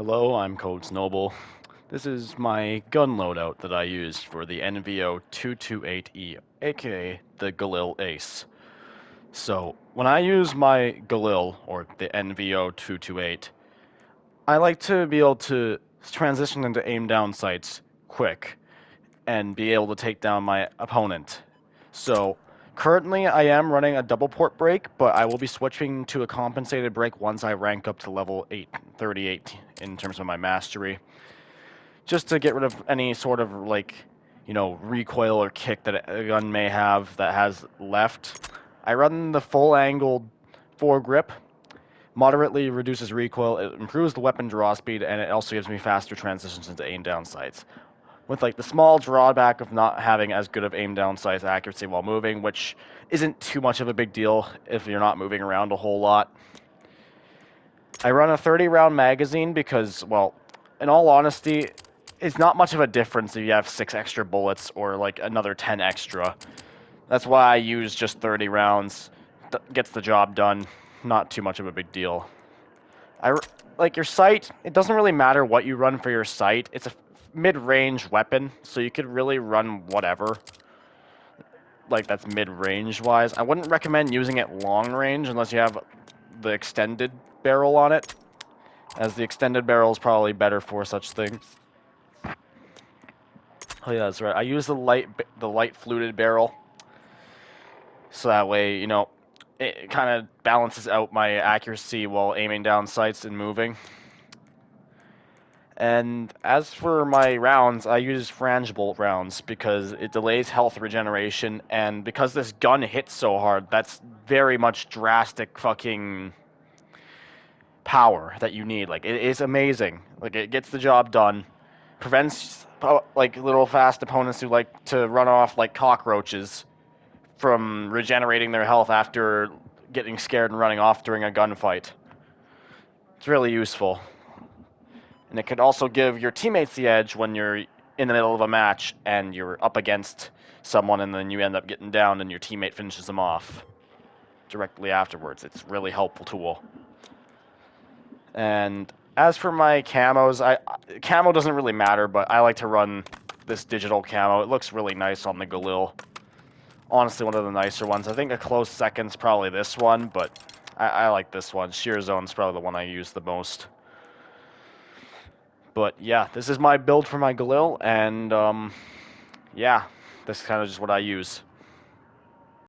Hello, I'm Codes Noble. This is my gun loadout that I used for the NVO-228E, aka the Galil.A. So, when I use my Galil, or the NVO-228, I like to be able to transition into aim down sights quick and be able to take down my opponent. So, currently I am running a double port brake, but I will be switching to a compensated brake once I rank up to level 38 in terms of my mastery, just to get rid of any sort of recoil or kick that a gun may have that has left. I run the full angled foregrip, moderately reduces recoil, it improves the weapon draw speed, and it also gives me faster transitions into aim down sights. With the small drawback of not having as good of aim down sights accuracy while moving, which isn't too much of a big deal if you're not moving around a whole lot. I run a 30 round magazine because, well, in all honesty, it's not much of a difference if you have 6 extra bullets or another 10 extra. That's why I use just 30 rounds. Gets the job done. Not too much of a big deal. Your sight, it doesn't really matter what you run for your sight. It's a mid-range weapon, so you could really run whatever. That's mid-range wise. I wouldn't recommend using it long range unless you have the extended barrel on it, as the extended barrel is probably better for such things. Oh yeah, that's right. I use the light fluted barrel, so that way, it kind of balances out my accuracy while aiming down sights and moving. And as for my rounds, I use frangible rounds because it delays health regeneration, and because this gun hits so hard, that's very much drastic fucking power that you need. It is amazing. It gets the job done, prevents little fast opponents who like to run off like cockroaches from regenerating their health after getting scared and running off during a gunfight. It's really useful. And it could also give your teammates the edge when you're in the middle of a match and you're up against someone and then you end up getting down and your teammate finishes them off directly afterwards. It's a really helpful tool. And as for my camos, camo doesn't really matter, but I like to run this digital camo. It looks really nice on the Galil. Honestly, one of the nicer ones. I think a close second's probably this one, but I like this one. Sheer Zone's probably the one I use the most. But yeah, this is my build for my Galil, and yeah, this is kind of just what I use.